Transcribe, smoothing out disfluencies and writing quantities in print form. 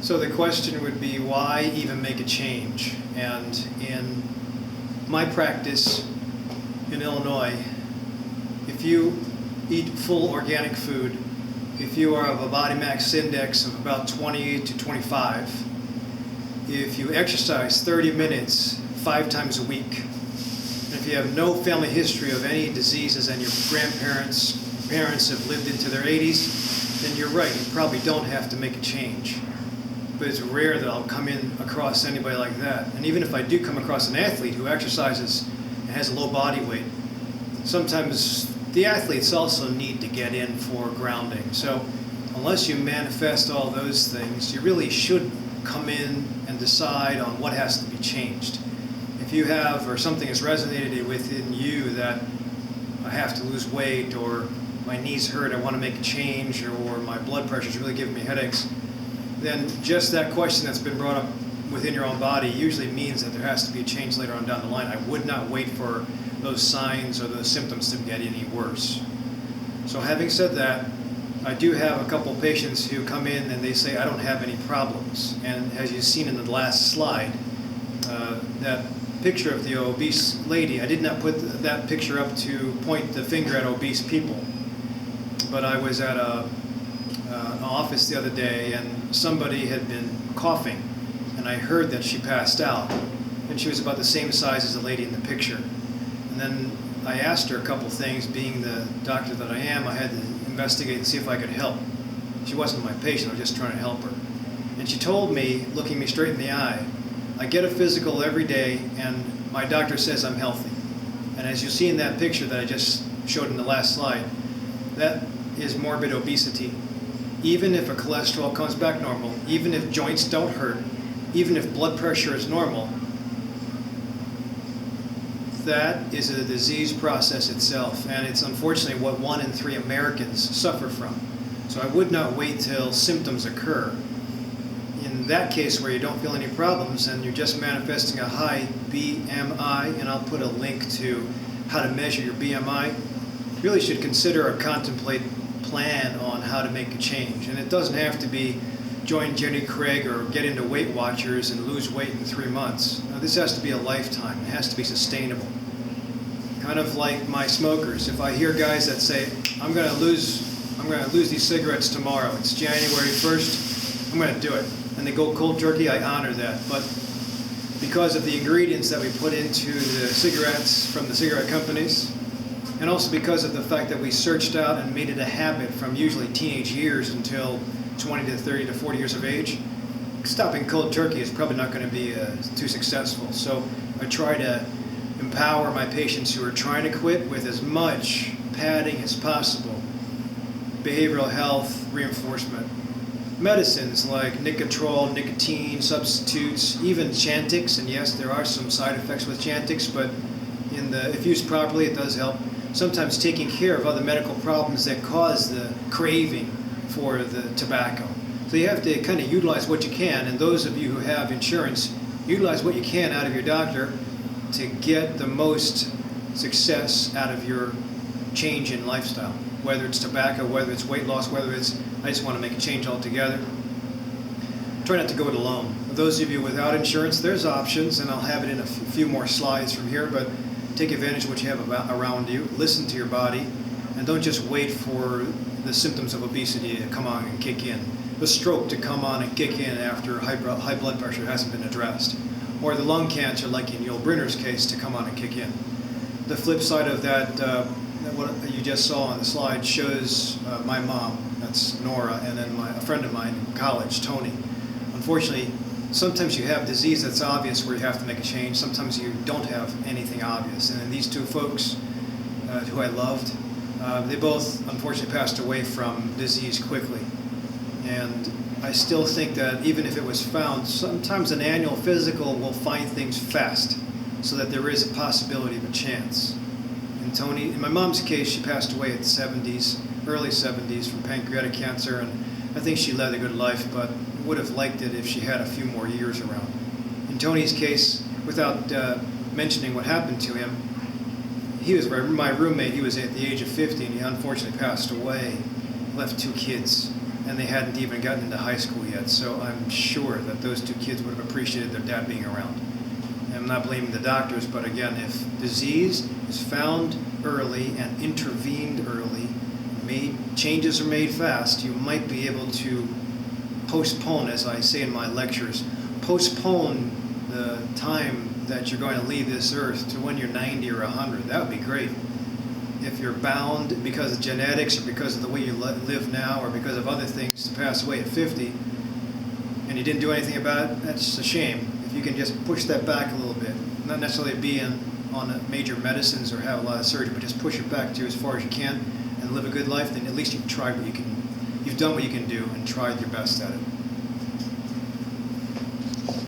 So the question would be, why even make a change? And in my practice in Illinois, if you eat full organic food, if you are of a body mass index of about 20 to 25, if you exercise 30 minutes 5 times a week, and if you have no family history of any diseases and your parents have lived into their 80s, then you're right, you probably don't have to make a change. But it's rare that I'll come in across anybody like that. And even if I do come across an athlete who exercises and has a low body weight, sometimes the athletes also need to get in for grounding. So unless you manifest all those things, you really should come in and decide on what has to be changed. If you have, or something has resonated within you that I have to lose weight, or my knees hurt, I want to make a change, or my blood pressure is really giving me headaches, then just that question that's been brought up within your own body usually means that there has to be a change later on down the line. I would not wait for those signs or those symptoms to get any worse. So having said that, I do have a couple of patients who come in and they say, I don't have any problems. And as you've seen in the last slide, that picture of the obese lady, I did not put that picture up to point the finger at obese people. But I was at an office the other day and somebody had been coughing, and I heard that she passed out, and she was about the same size as the lady in the picture. And then I asked her a couple things. Being the doctor that I am, I had to investigate and see if I could help. She wasn't my patient, I was just trying to help her. And she told me, looking me straight in the eye, I get a physical every day and my doctor says I'm healthy. And as you see in that picture that I just showed in the last slide, that is morbid obesity. Even if a cholesterol comes back normal, even if joints don't hurt, even if blood pressure is normal, that is a disease process itself, and it's unfortunately what 1 in 3 Americans suffer from. So I would not wait till symptoms occur. In that case where you don't feel any problems and you're just manifesting a high BMI, and I'll put a link to how to measure your BMI, you really should consider or contemplate plan on how to make a change. And it doesn't have to be join Jenny Craig or get into Weight Watchers and lose weight in 3 months. Now, this has to be a lifetime. It has to be sustainable. Kind of like my smokers. If I hear guys that say, I'm going to lose these cigarettes tomorrow, it's January 1st, I'm going to do it, and they go cold turkey, I honor that. But because of the ingredients that we put into the cigarettes from the cigarette companies, and also because of the fact that we searched out and made it a habit from usually teenage years until 20 to 30 to 40 years of age, stopping cold turkey is probably not going to be too successful. So I try to empower my patients who are trying to quit with as much padding as possible. Behavioral health reinforcement. Medicines like Nicotrol, nicotine, substitutes, even Chantix, and yes, there are some side effects with Chantix, but if used properly, it does help. Sometimes taking care of other medical problems that cause the craving for the tobacco. So you have to kind of utilize what you can, and those of you who have insurance, utilize what you can out of your doctor to get the most success out of your change in lifestyle. Whether it's tobacco, whether it's weight loss, whether it's, I just want to make a change altogether. Try not to go it alone. For those of you without insurance, there's options, and I'll have it in a few more slides from here, but take advantage of what you have around you, listen to your body, and don't just wait for the symptoms of obesity to come on and kick in. The stroke to come on and kick in after high blood pressure hasn't been addressed. Or the lung cancer, like in Yul Brynner's case, to come on and kick in. The flip side of that, what you just saw on the slide, shows my mom, that's Nora, and then a friend of mine in college, Tony. Unfortunately, sometimes you have disease that's obvious where you have to make a change. Sometimes you don't have anything obvious. And then these two folks who I loved, they both unfortunately passed away from disease quickly. And I still think that even if it was found, sometimes an annual physical will find things fast so that there is a possibility of a chance. In my mom's case, she passed away at the 70s, early 70s from pancreatic cancer, and I think she led a good life, but would have liked it if she had a few more years around. In Tony's case, without mentioning what happened to him, he was my roommate. He was at the age of 50, and he unfortunately passed away. Left 2 kids, and they hadn't even gotten into high school yet. So I'm sure that those 2 kids would have appreciated their dad being around. And I'm not blaming the doctors, but again, if disease is found early and intervened early, changes are made fast, you might be able to postpone, as I say in my lectures, postpone the time that you're going to leave this earth to when you're 90 or 100. That would be great. If you're bound because of genetics or because of the way you live now or because of other things to pass away at 50 and you didn't do anything about it, that's a shame. If you can just push that back a little bit, not necessarily be on major medicines or have a lot of surgery, but just push it back to as far as you can and live a good life, then at least you've tried what you can, you've done what you can do and tried your best at it.